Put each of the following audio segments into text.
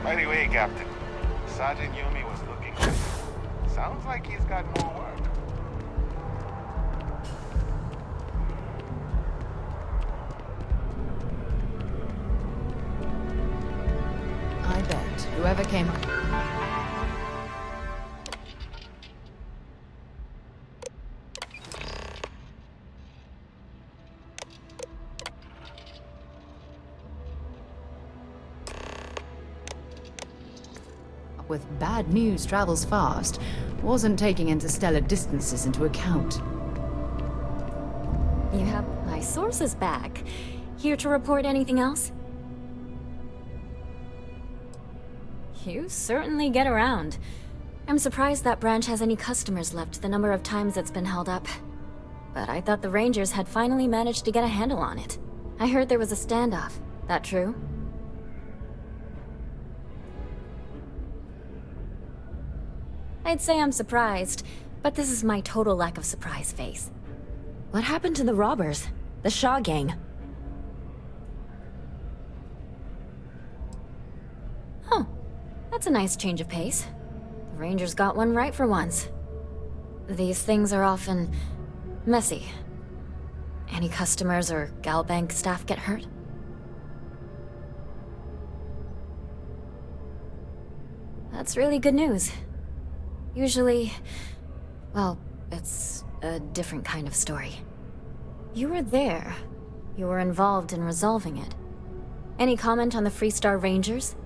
By the way, Captain, Sergeant Yumi was looking at you. Sounds like he's got more work. I bet whoever came up with bad news travels fast wasn't taking interstellar distances into account. You have my sources back. Here to report anything else? You certainly get around. I'm surprised that branch has any customers left the number of times it's been held up. But I thought the Rangers had finally managed to get a handle on it. I heard there was a standoff. That true? I'd say I'm surprised, but this is my total lack of surprise face. What happened to the robbers? The Shaw gang? Oh, that's a nice change of pace. The Rangers got one right for once. These things are often messy. Any customers or Galbank staff get hurt? That's really good news. Usually, well, it's a different kind of story. You were there. You were involved in resolving it. Any comment on the Freestar Rangers?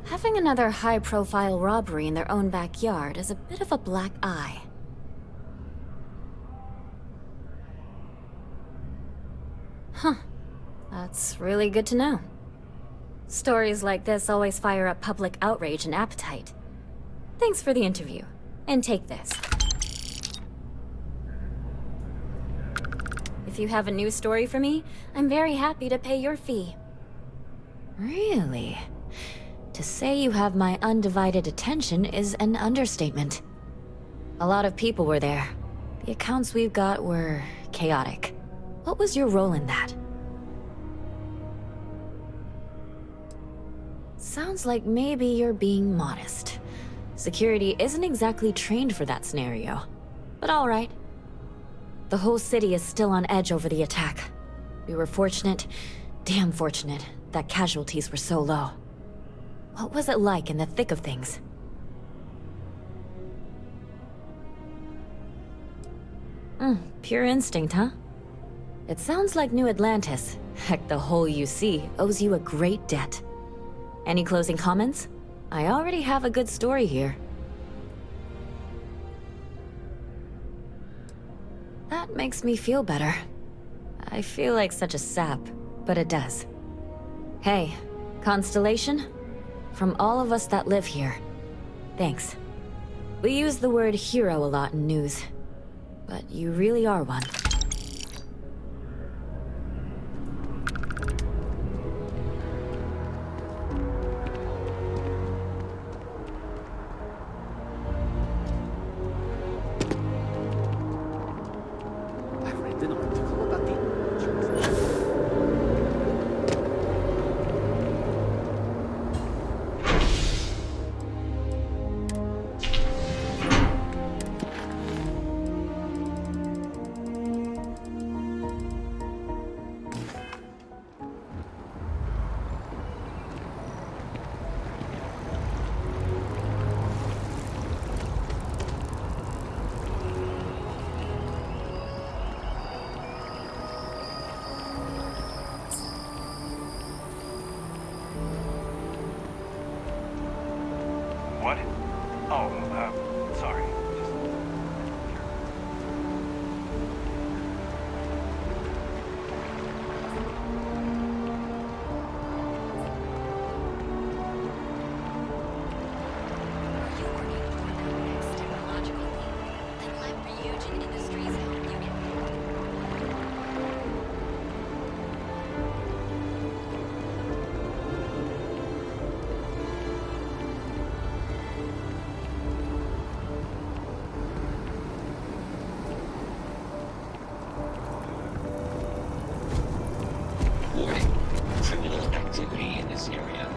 Having another high-profile robbery in their own backyard is a bit of a black eye. Huh. That's really good to know. Stories like this always fire up public outrage and appetite. Thanks for the interview. And take this. If you have a new story for me, I'm very happy to pay your fee. Really? To say you have my undivided attention is an understatement. A lot of people were there. The accounts we've got were chaotic. What was your role in that? Sounds like maybe you're being modest. Security isn't exactly trained for that scenario. But all right. The whole city is still on edge over the attack. We were fortunate, damn fortunate, that casualties were so low. What was it like in the thick of things? Pure instinct, huh? It sounds like New Atlantis, heck, the whole UC, owes you a great debt. Any closing comments? I already have a good story here. That makes me feel better. I feel like such a sap, but it does. Hey, Constellation? From all of us that live here, thanks. We use the word hero a lot in news, but you really are one. I read an article about the What? Oh, sorry. Are you working toward the next technological leap? Then let Ryujin Industries help you get there. Warning. Criminal activity in this area.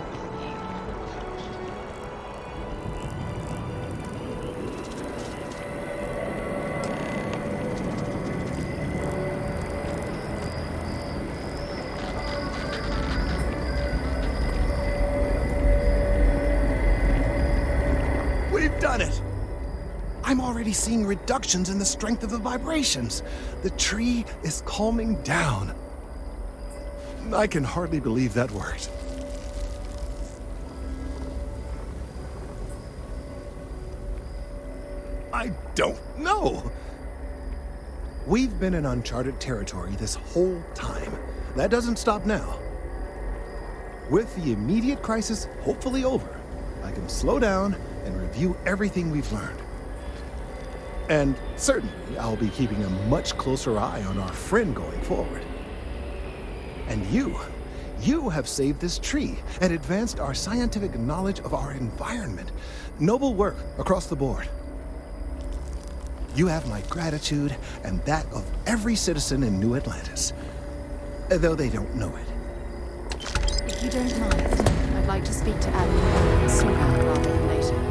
We've done it! I'm already seeing reductions in the strength of the vibrations. The tree is calming down. I can hardly believe that worked. I don't know. We've been in uncharted territory this whole time. That doesn't stop now. With the immediate crisis hopefully over, I can slow down and review everything we've learned. And certainly, I'll be keeping a much closer eye on our friend going forward. And you have saved this tree and advanced our scientific knowledge of our environment. Noble work across the board. You have my gratitude and that of every citizen in New Atlantis, though they don't know it. If you don't mind, I'd like to speak to Admiral sooner rather than later.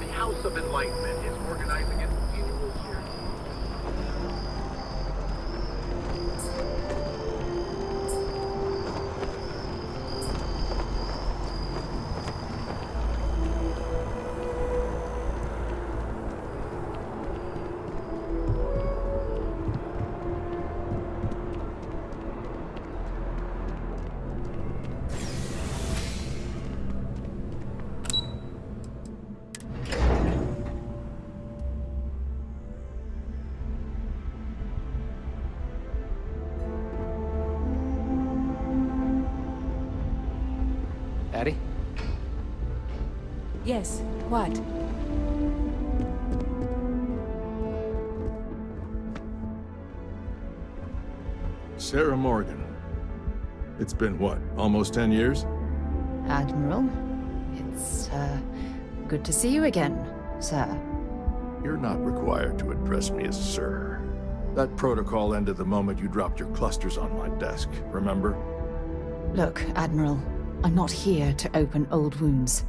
The House of Enlightenment is organizing its annual hearing. Addie? Yes, what? Sarah Morgan. It's been what, almost 10 years? Admiral, it's, good to see you again, sir. You're not required to address me as sir. That protocol ended the moment you dropped your clusters on my desk, remember? Look, Admiral, I'm not here to open old wounds.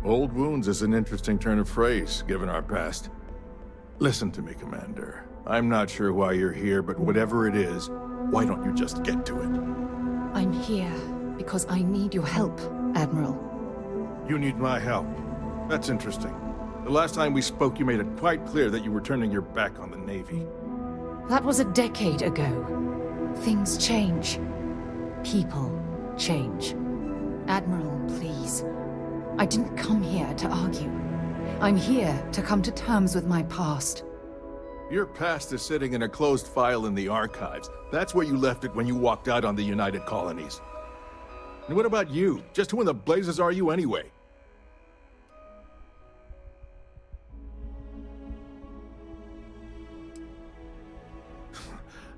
Old wounds is an interesting turn of phrase, given our past. Listen to me, Commander. I'm not sure why you're here, but whatever it is, why don't you just get to it? I'm here because I need your help, Admiral. You need my help. That's interesting. The last time we spoke, you made it quite clear that you were turning your back on the Navy. That was a decade ago. Things change. People change. Admiral, please. I didn't come here to argue. I'm here to come to terms with my past. Your past is sitting in a closed file in the archives. That's where you left it when you walked out on the United Colonies. And what about you? Just who in the blazes are you anyway?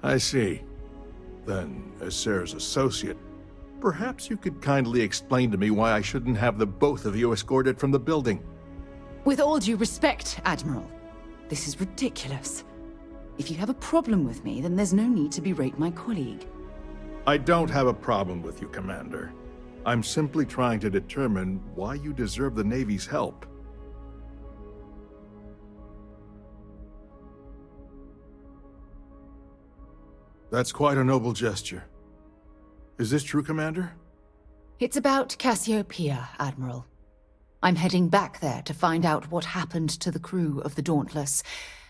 I see. Then, as Sarah's associate, perhaps you could kindly explain to me why I shouldn't have the both of you escorted from the building. With all due respect, Admiral, this is ridiculous. If you have a problem with me, then there's no need to berate my colleague. I don't have a problem with you, Commander. I'm simply trying to determine why you deserve the Navy's help. That's quite a noble gesture. Is this true, Commander? It's about Cassiopeia, Admiral. I'm heading back there to find out what happened to the crew of the Dauntless,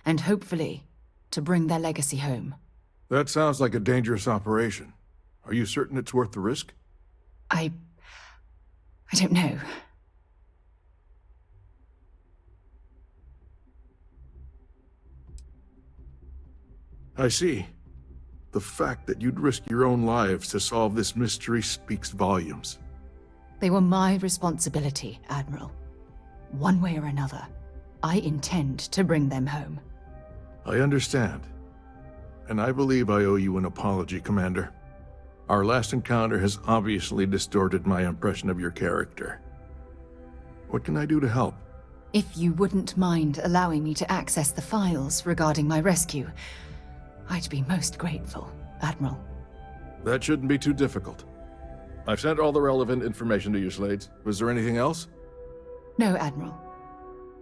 and hopefully, to bring their legacy home. That sounds like a dangerous operation. Are you certain it's worth the risk? I don't know. I see. The fact that you'd risk your own lives to solve this mystery speaks volumes. They were my responsibility, Admiral. One way or another, I intend to bring them home. I understand. And I believe I owe you an apology, Commander. Our last encounter has obviously distorted my impression of your character. What can I do to help? If you wouldn't mind allowing me to access the files regarding my rescue, I'd be most grateful, Admiral. That shouldn't be too difficult. I've sent all the relevant information to you, Slades. Was there anything else? No, Admiral.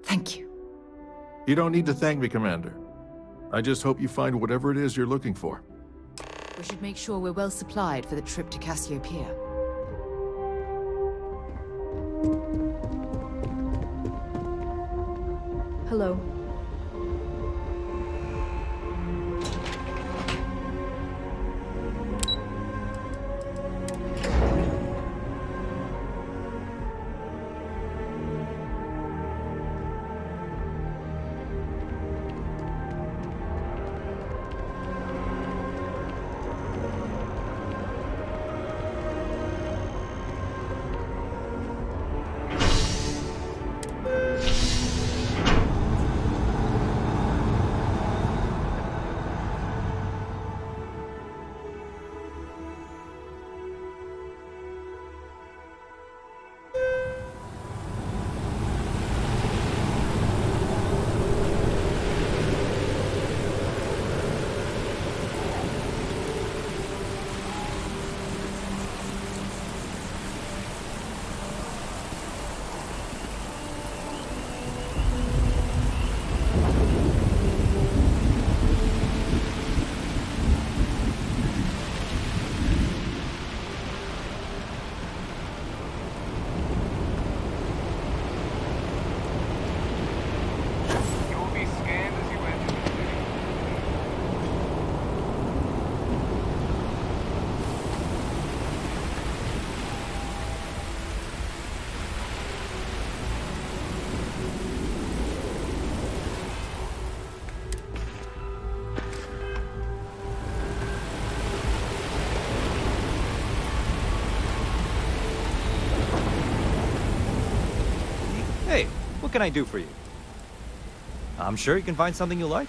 Thank you. You don't need to thank me, Commander. I just hope you find whatever it is you're looking for. We should make sure we're well supplied for the trip to Cassiopeia. Hello. You'll be scanned as you enter the city. Hey, what can I do for you? I'm sure you can find something you like.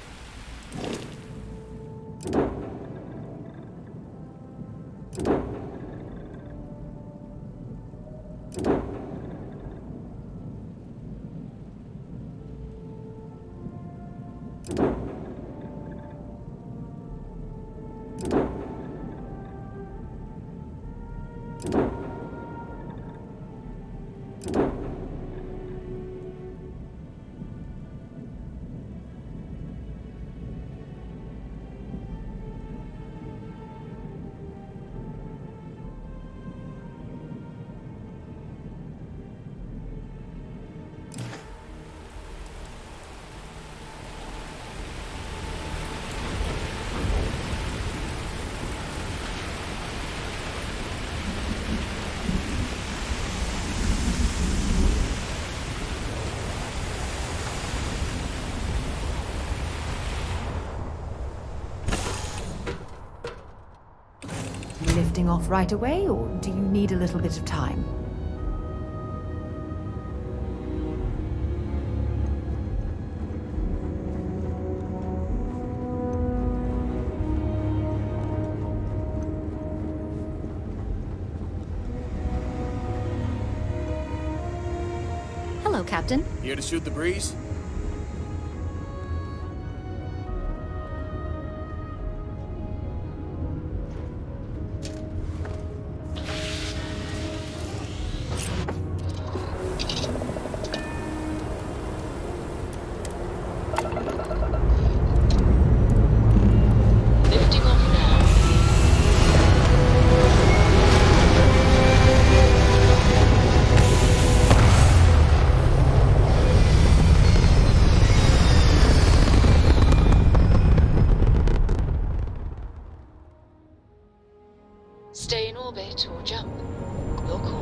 off right away, or do you need a little bit of time? Hello, Captain. Here to shoot the breeze? Lifting off now. Stay in orbit or jump. Your call.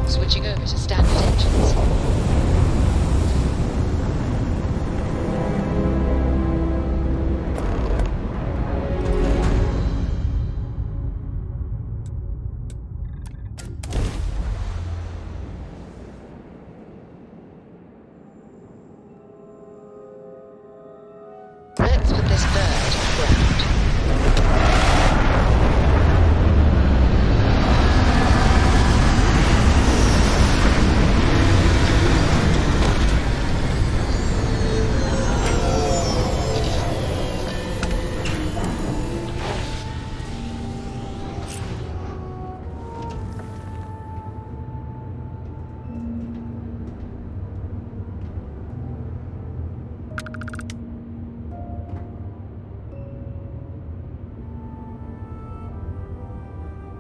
Switching over to standard engines. Let's put this bird on ground.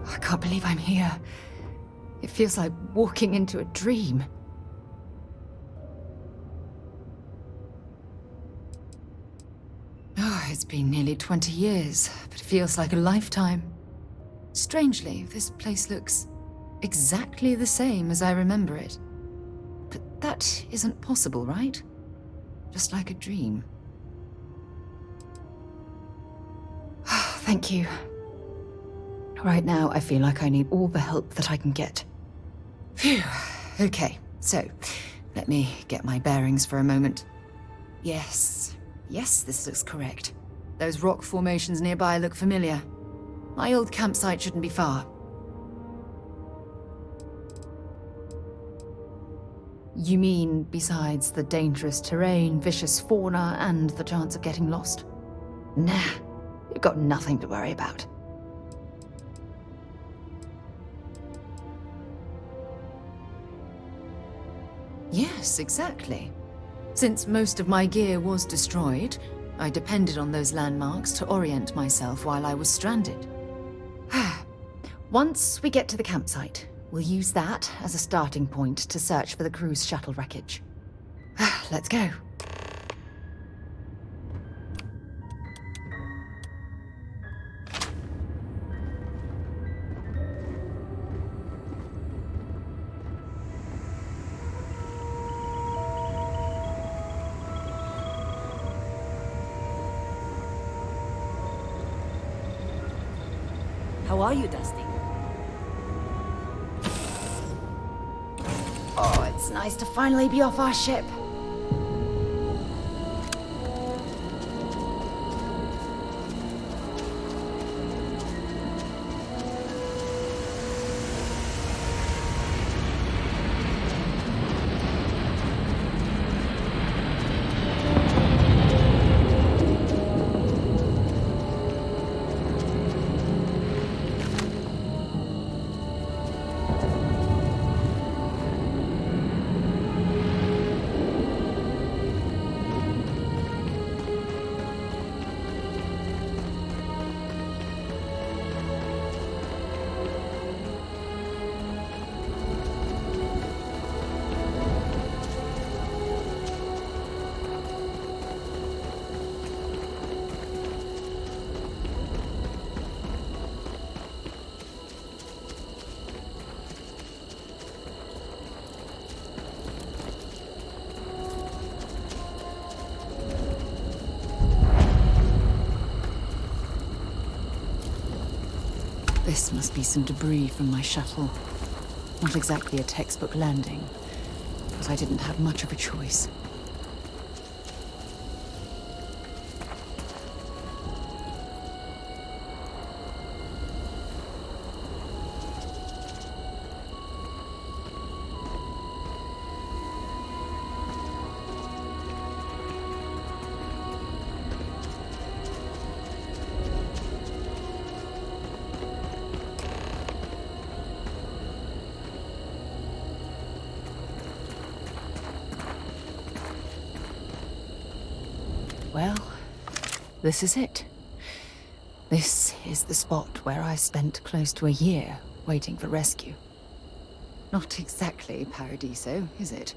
I can't believe I'm here. It feels like walking into a dream. Oh, it's been nearly 20 years, but it feels like a lifetime. Strangely, this place looks exactly the same as I remember it. But that isn't possible, right? Just like a dream. Thank you. Right now, I feel like I need all the help that I can get. Phew. Okay, so let me get my bearings for a moment. Yes, this looks correct. Those rock formations nearby look familiar. My old campsite shouldn't be far. You mean besides the dangerous terrain, vicious fauna, and the chance of getting lost? Nah, you've got nothing to worry about. Yes, exactly. Since most of my gear was destroyed, I depended on those landmarks to orient myself while I was stranded. Once we get to the campsite, we'll use that as a starting point to search for the cruise shuttle wreckage. Let's go. How are you, Dusty? Oh, it's nice to finally be off our ship. This must be some debris from my shuttle. Not exactly a textbook landing, but I didn't have much of a choice. Well, this is it. This is the spot where I spent close to a year waiting for rescue. Not exactly Paradiso, is it?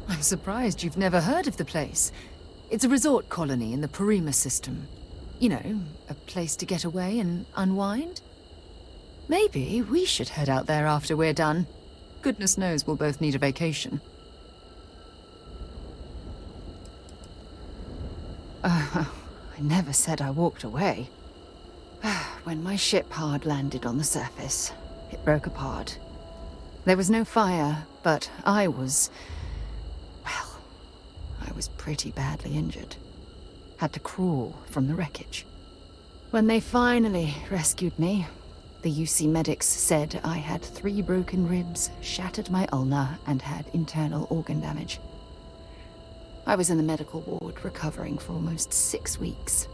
I'm surprised you've never heard of the place. It's a resort colony in the Memoriam system. You know, a place to get away and unwind. Maybe we should head out there after we're done. Goodness knows we'll both need a vacation. I never said I walked away. When my ship hard landed on the surface, it broke apart. There was no fire, but I was pretty badly injured. Had to crawl from the wreckage. When they finally rescued me, the UC medics said I had 3 broken ribs, shattered my ulna, and had internal organ damage. I was in the medical ward recovering for almost 6 weeks.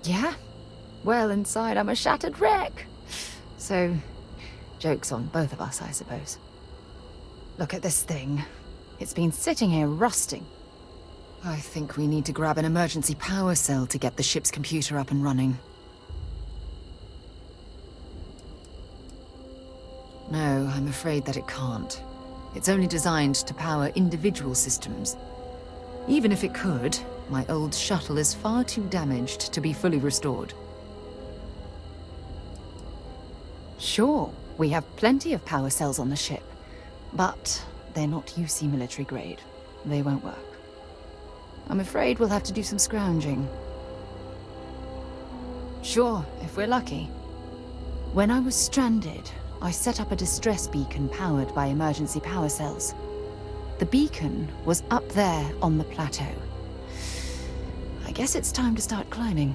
Yeah? Well, inside I'm a shattered wreck. So, joke's on both of us, I suppose. Look at this thing. It's been sitting here rusting. I think we need to grab an emergency power cell to get the ship's computer up and running. No, I'm afraid that it can't. It's only designed to power individual systems. Even if it could, my old shuttle is far too damaged to be fully restored. Sure, we have plenty of power cells on the ship, but they're not UC military grade. They won't work. I'm afraid we'll have to do some scrounging. Sure, if we're lucky. When I was stranded, I set up a distress beacon powered by emergency power cells. The beacon was up there on the plateau. I guess it's time to start climbing.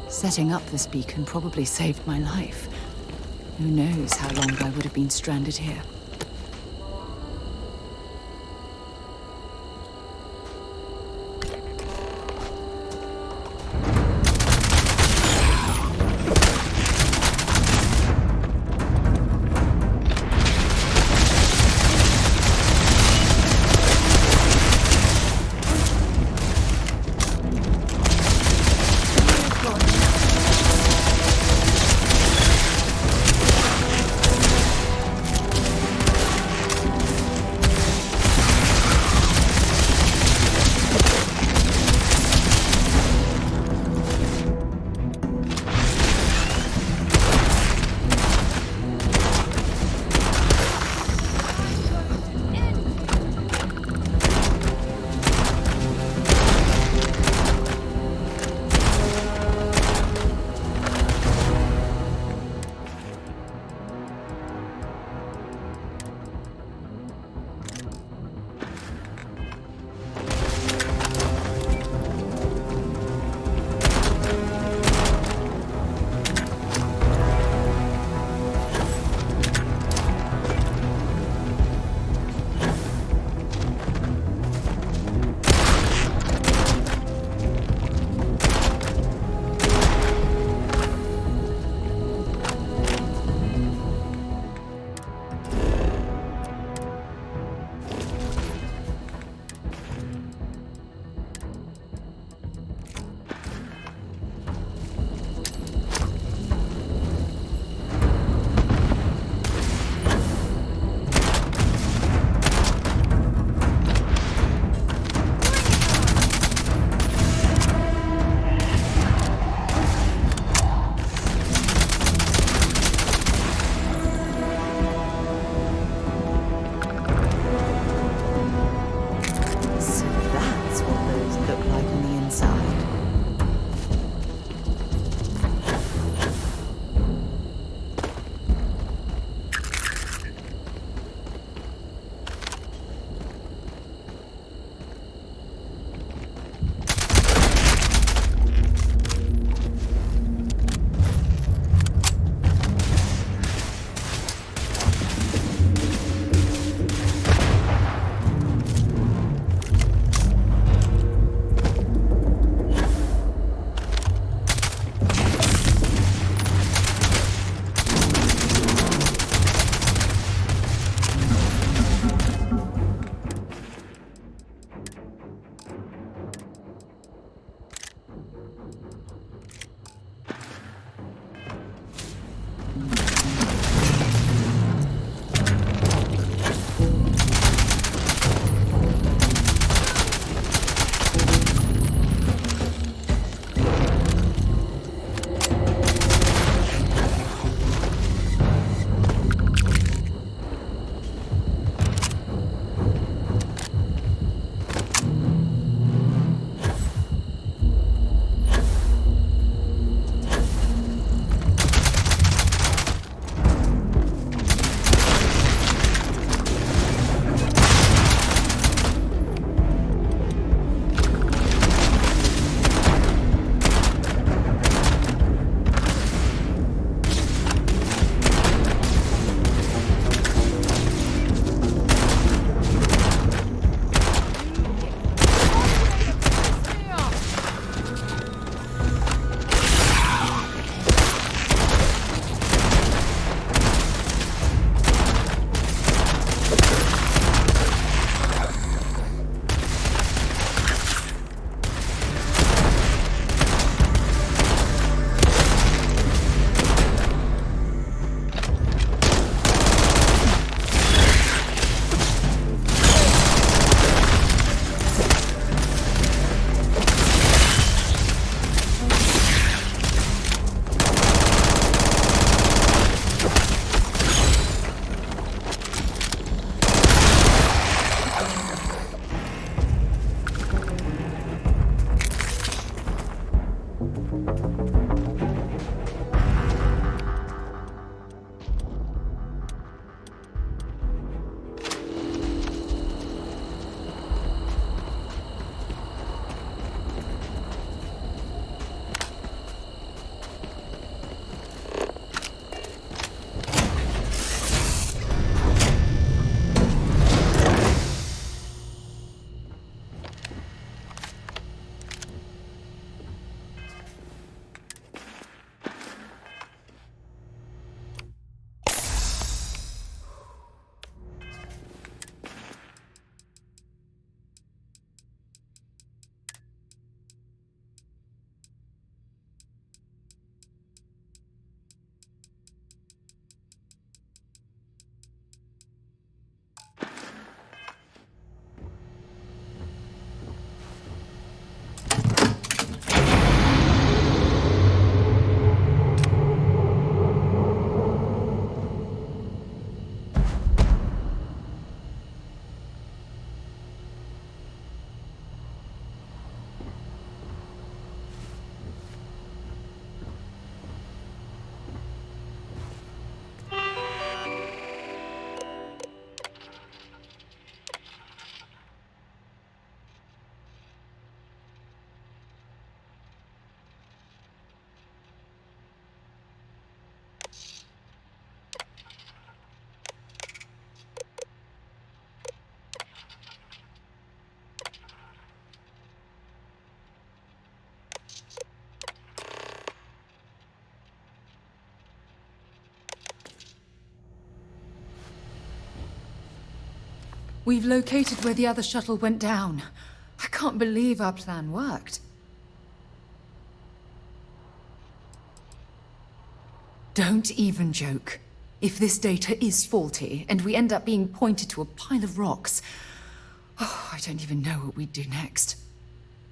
Setting up this beacon probably saved my life. Who knows how long I would have been stranded here. We've located where the other shuttle went down. I can't believe our plan worked. Don't even joke. If this data is faulty, and we end up being pointed to a pile of rocks, I don't even know what we'd do next.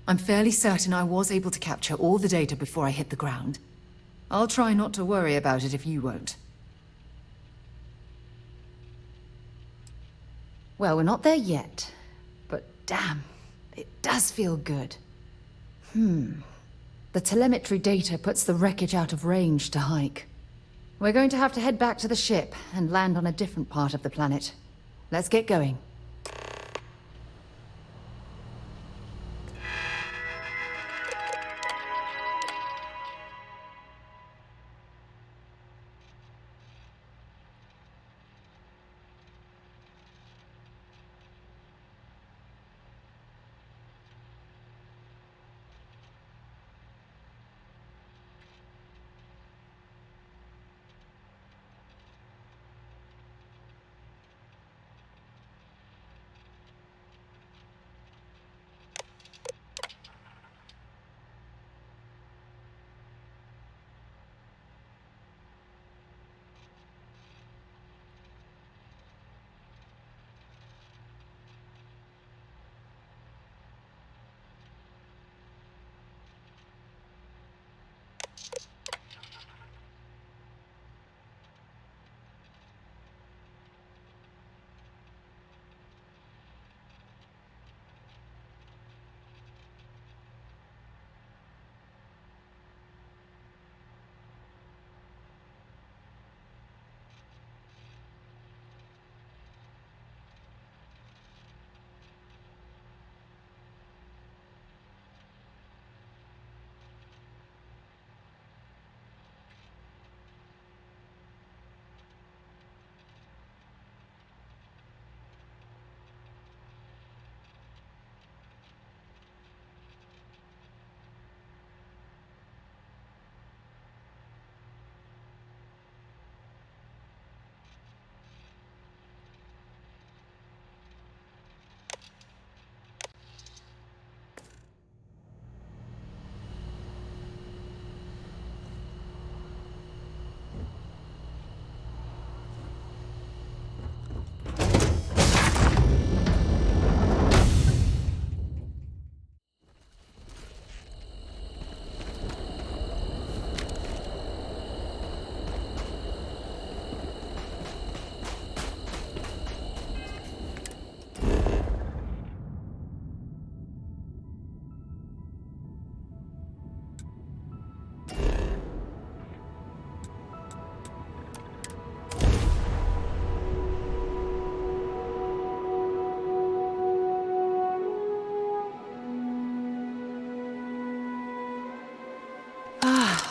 I'm fairly certain I was able to capture all the data before I hit the ground. I'll try not to worry about it if you won't. Well, we're not there yet, but damn, it does feel good. The telemetry data puts the wreckage out of range to hike. We're going to have to head back to the ship and land on a different part of the planet. Let's get going.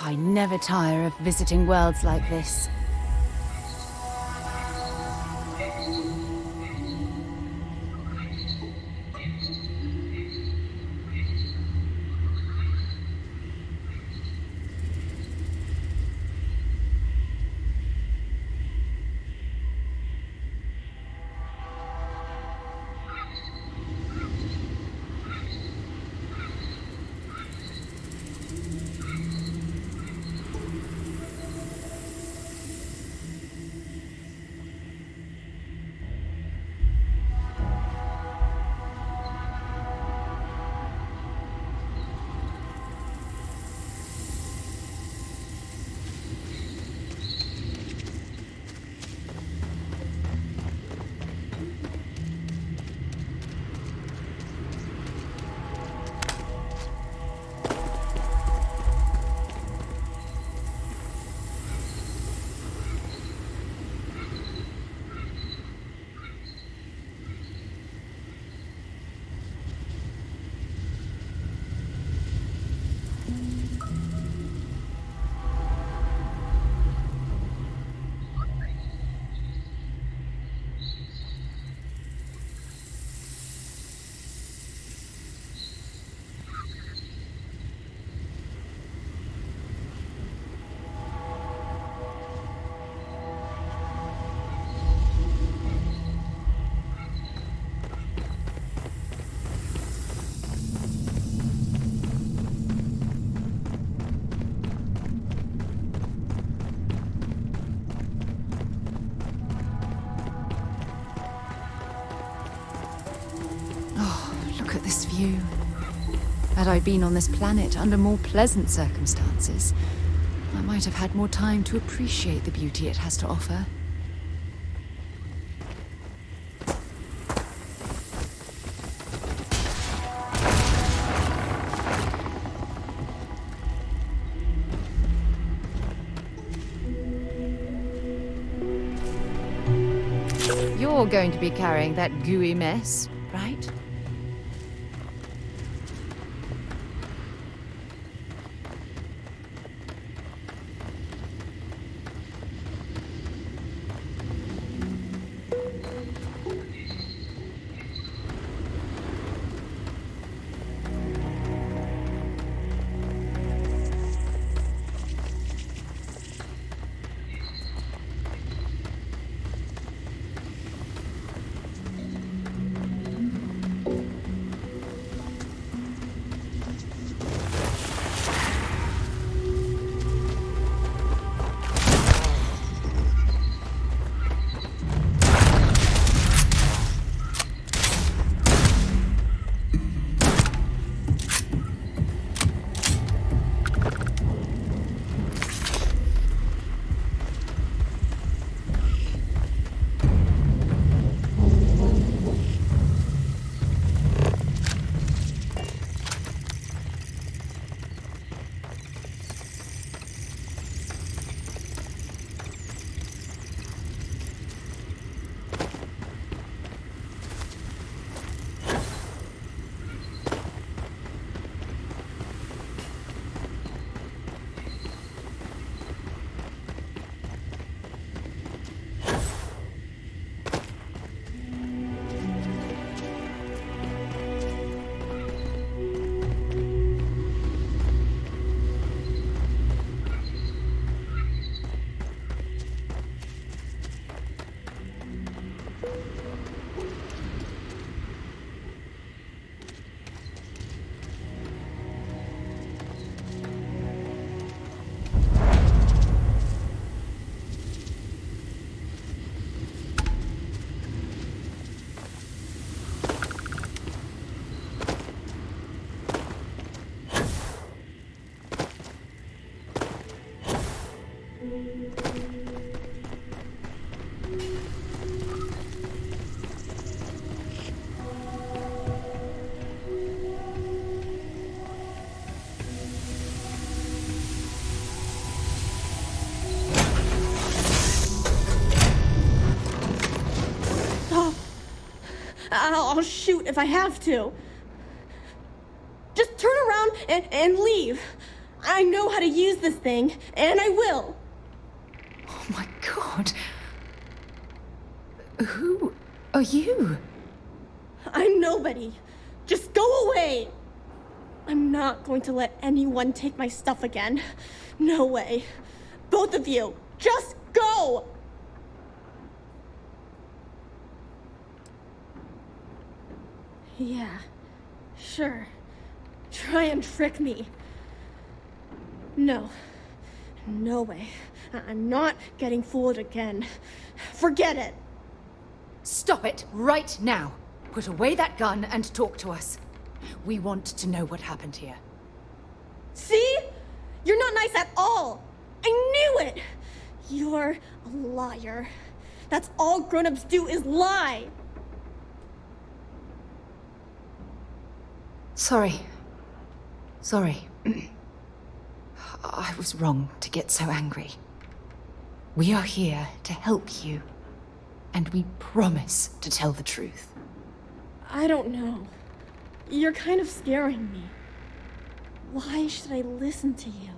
I never tire of visiting worlds like this. view. Had I been on this planet under more pleasant circumstances, I might have had more time to appreciate the beauty it has to offer. You're going to be carrying that gooey mess, right? I'll shoot if I have to. Just turn around and leave. I know how to use this thing, and I will. Oh my god. Who are you? I'm nobody. Just go away. I'm not going to let anyone take my stuff again. No way. Both of you, just go! Yeah, sure. Try and trick me. No. No way. I'm not getting fooled again. Forget it. Stop it right now. Put away that gun and talk to us. We want to know what happened here. See? You're not nice at all. I knew it. You're a liar. That's all grown-ups do is lie. Sorry. I was wrong to get so angry. We are here to help you, and we promise to tell the truth. I don't know. You're kind of scaring me. Why should I listen to you?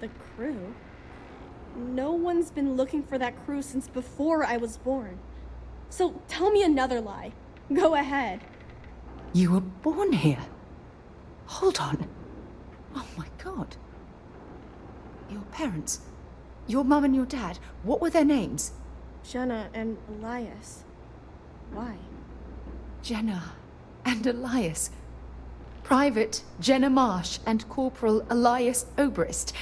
The crew? No one's been looking for that crew since before I was born. So tell me another lie. Go ahead. You were born here? Hold on. Oh my god. Your parents, your mum and your dad, what were their names? Jenna and Elias. Why? Jenna and Elias. Private Jenna Marsh and Corporal Elias Obrist.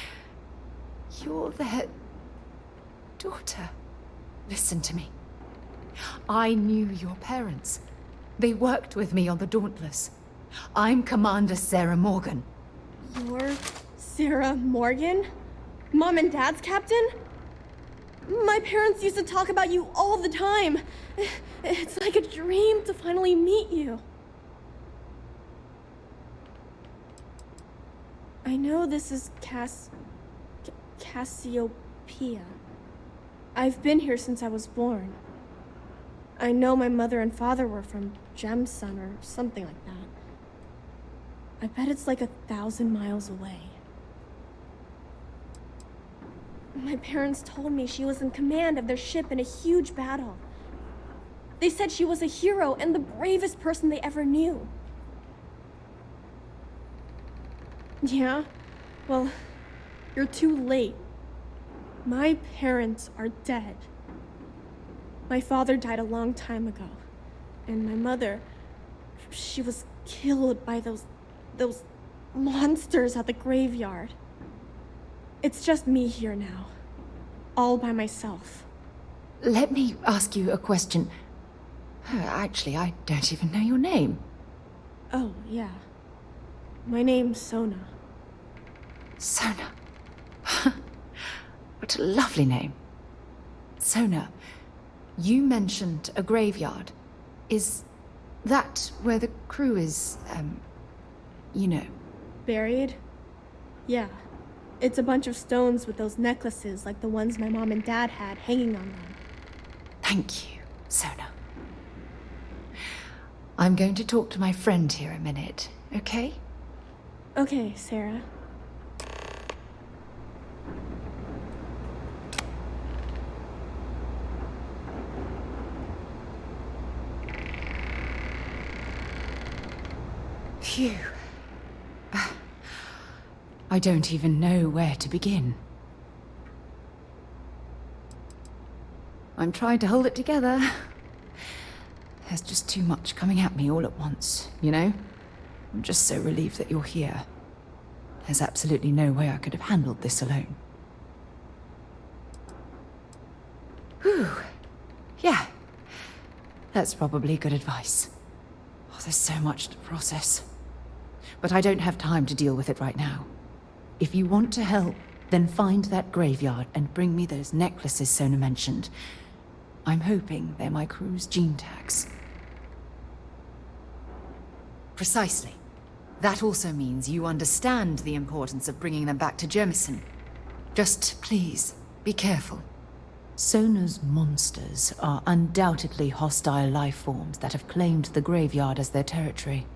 You're their daughter, listen to me. I knew your parents. They worked with me on the Dauntless. I'm Commander Sarah Morgan. You're Sarah Morgan? Mom and Dad's captain? My parents used to talk about you all the time. It's like a dream to finally meet you. I know this is Cassiopeia. I've been here since I was born. I know my mother and father were from Gemsun or something like that. I bet it's like 1,000 miles away. My parents told me she was in command of their ship in a huge battle. They said she was a hero and the bravest person they ever knew. Yeah? Well, you're too late. My parents are dead. My father died a long time ago. And my mother, she was killed by those monsters at the graveyard. It's just me here now. All by myself. Let me ask you a question. Actually, I don't even know your name. Oh, yeah. My name's Sona. Sona. What a lovely name. Sona, you mentioned a graveyard. Is that where the crew is, you know? Buried? Yeah. It's a bunch of stones with those necklaces like the ones my mom and dad had hanging on them. Thank you, Sona. I'm going to talk to my friend here a minute, okay? Okay, Sarah. Phew. I don't even know where to begin. I'm trying to hold it together. There's just too much coming at me all at once, you know? I'm just so relieved that you're here. There's absolutely no way I could have handled this alone. Whew. Yeah. That's probably good advice. Oh, there's so much to process. But I don't have time to deal with it right now. If you want to help, then find that graveyard and bring me those necklaces Sona mentioned. I'm hoping they're my crew's gene tags. Precisely. That also means you understand the importance of bringing them back to Jemison. Just please, be careful. Sona's monsters are undoubtedly hostile life forms that have claimed the graveyard as their territory.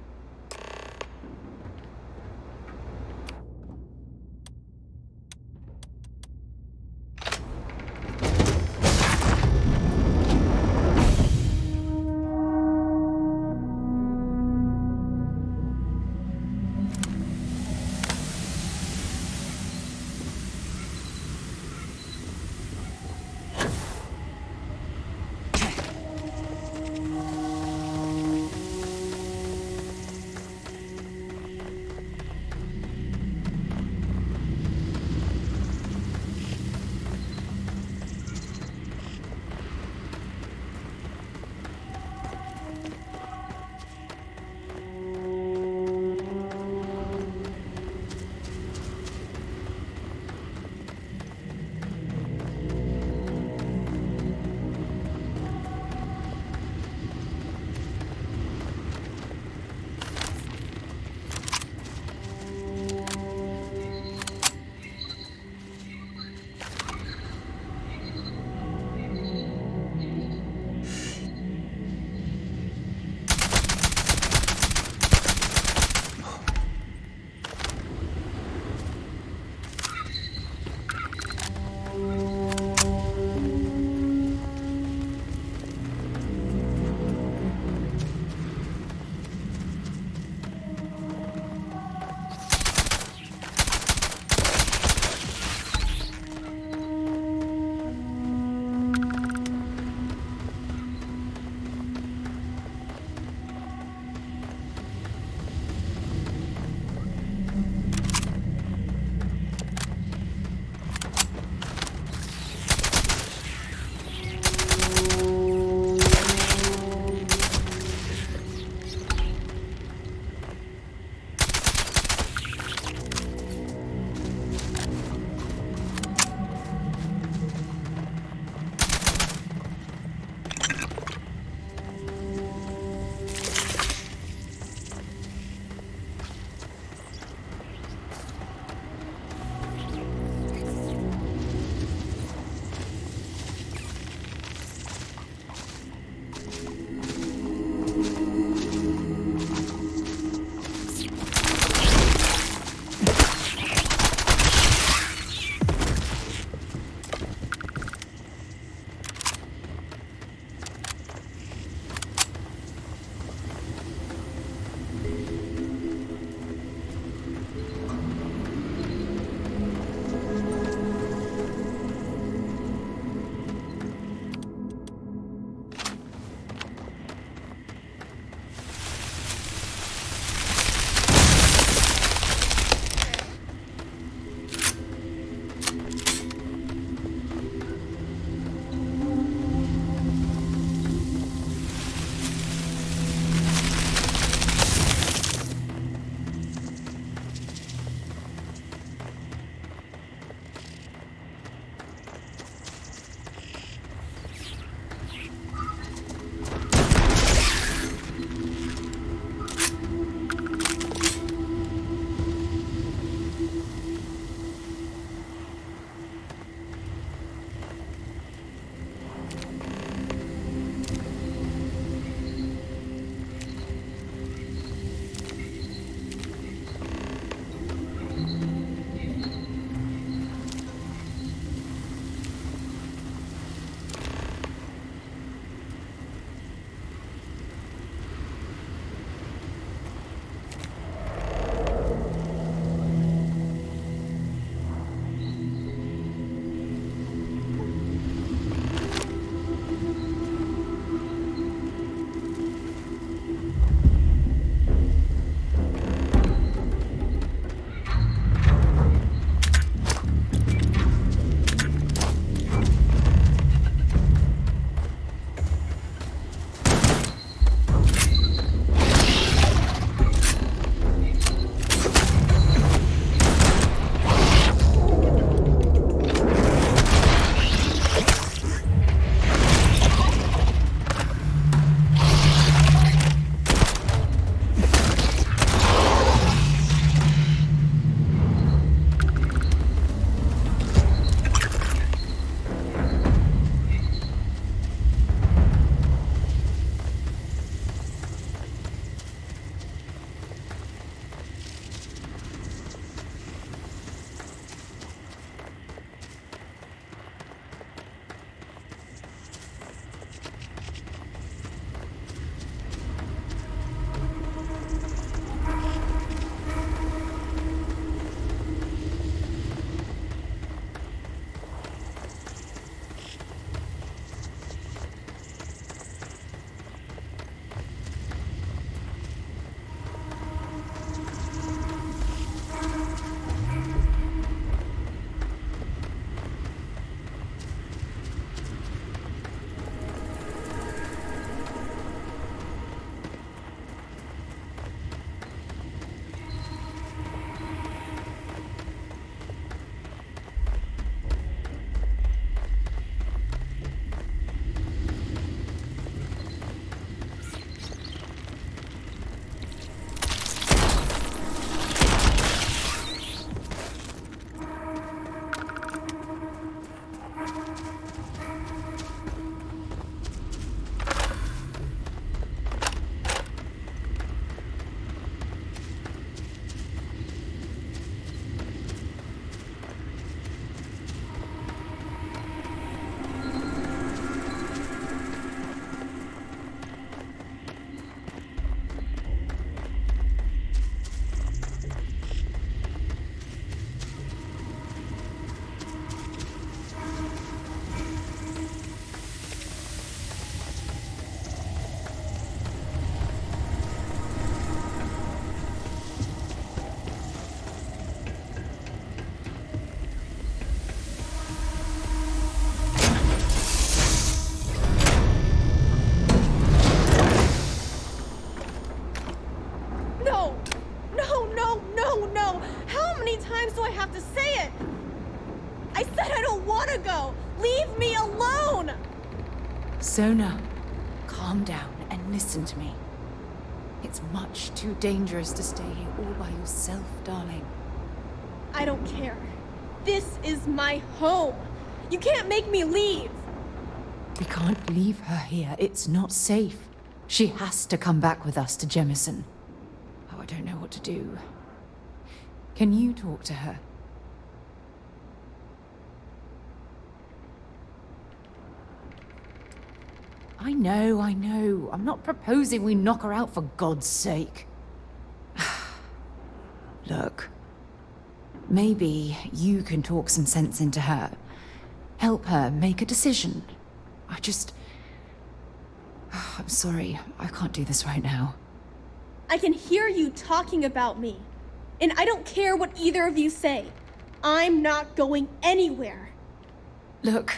No, no! How many times do I have to say it? I said I don't want to go! Leave me alone! Sona, calm down and listen to me. It's much too dangerous to stay here all by yourself, darling. I don't care. This is my home. You can't make me leave. We can't leave her here. It's not safe. She has to come back with us to Jemison. Oh, I don't know what to do. Can you talk to her? I know. I'm not proposing we knock her out for God's sake. Look, maybe you can talk some sense into her. Help her make a decision. I'm sorry, I can't do this right now. I can hear you talking about me. And I don't care what either of you say. I'm not going anywhere. Look,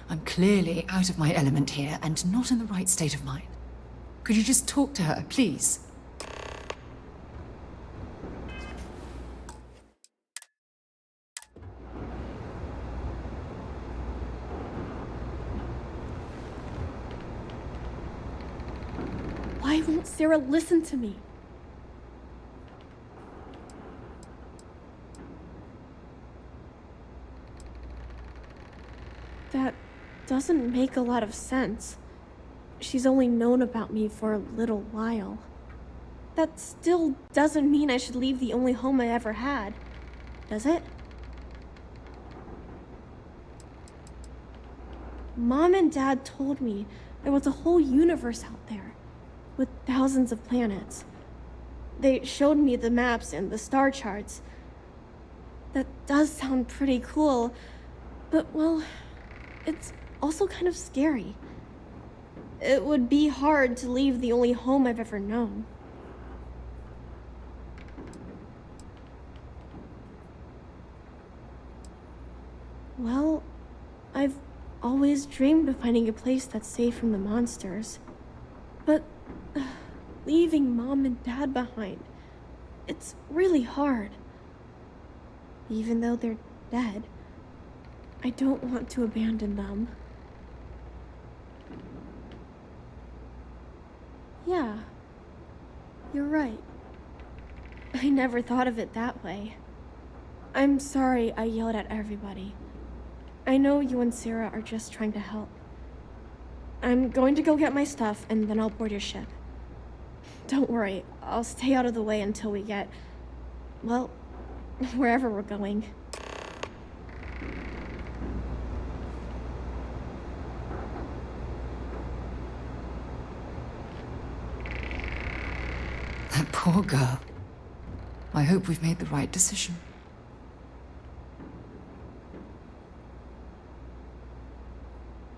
I'm clearly out of my element here and not in the right state of mind. Could you just talk to her, please? Why won't Sarah listen to me? That doesn't make a lot of sense. She's only known about me for a little while. That still doesn't mean I should leave the only home I ever had, does it? Mom and Dad told me there was a whole universe out there, with thousands of planets. They showed me the maps and the star charts. That does sound pretty cool, but well, it's also kind of scary. It would be hard to leave the only home I've ever known. Well, I've always dreamed of finding a place that's safe from the monsters. But leaving Mom and Dad behind, it's really hard. Even though they're dead, I don't want to abandon them. Yeah, you're right. I never thought of it that way. I'm sorry I yelled at everybody. I know you and Sarah are just trying to help. I'm going to go get my stuff and then I'll board your ship. Don't worry, I'll stay out of the way until we get, well, wherever we're going. That poor girl. I hope we've made the right decision.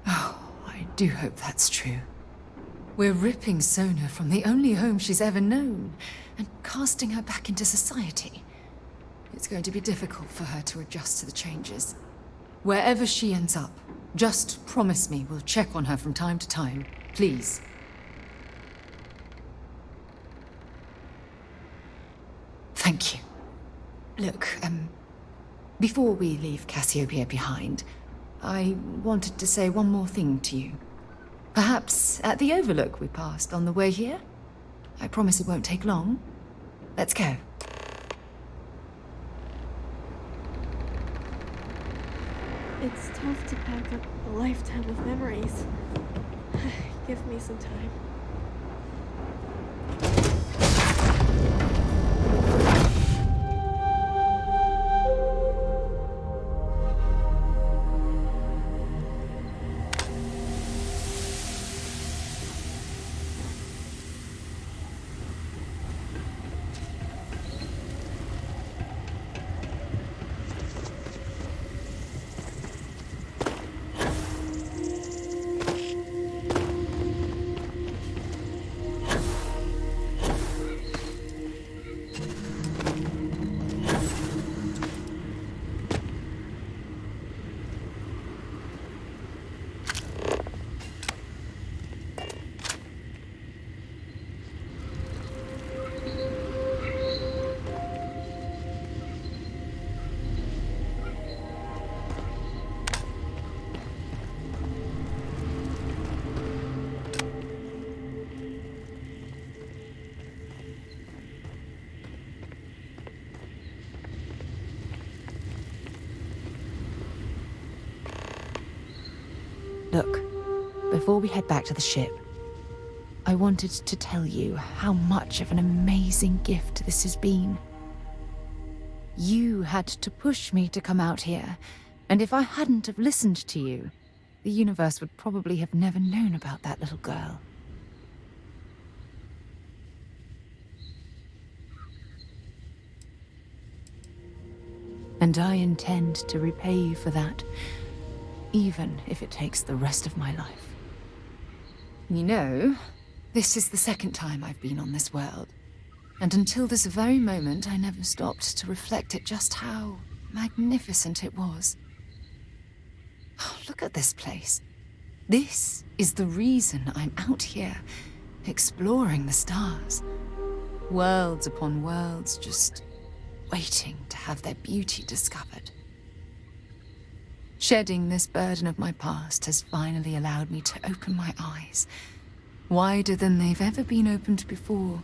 Oh, I do hope that's true. We're ripping Sona from the only home she's ever known and casting her back into society. It's going to be difficult for her to adjust to the changes. Wherever she ends up, just promise me we'll check on her from time to time, please. Thank you. Look, before we leave Cassiopeia behind, I wanted to say one more thing to you. Perhaps at the overlook we passed on the way here? I promise it won't take long. Let's go. It's tough to pack up a lifetime of memories. Give me some time. Look, before we head back to the ship, I wanted to tell you how much of an amazing gift this has been. You had to push me to come out here, and if I hadn't have listened to you, the universe would probably have never known about that little girl. And I intend to repay you for that, even if it takes the rest of my life. You know, this is the second time I've been on this world, and until this very moment I never stopped to reflect at just how magnificent it was. Oh, look at this place. This is the reason I'm out here, exploring the stars. Worlds upon worlds, just waiting to have their beauty discovered. Shedding this burden of my past has finally allowed me to open my eyes, wider than they've ever been opened before.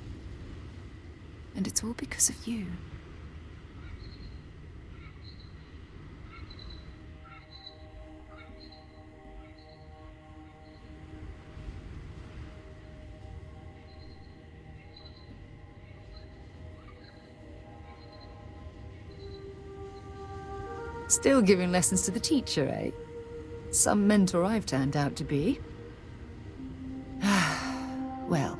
And it's all because of you. Still giving lessons to the teacher, eh? Some mentor I've turned out to be. Well,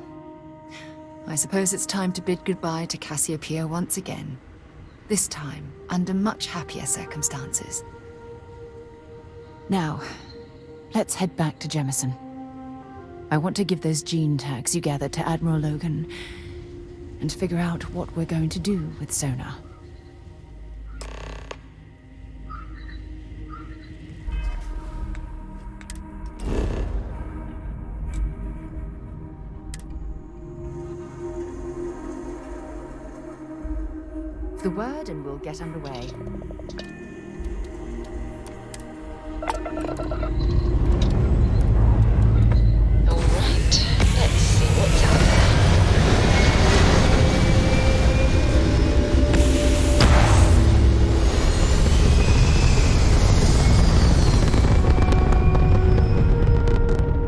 I suppose it's time to bid goodbye to Cassiopeia once again. This time, under much happier circumstances. Now, let's head back to Jemison. I want to give those gene tags you gathered to Admiral Logan, and figure out what we're going to do with Sonar. The word and we'll get underway.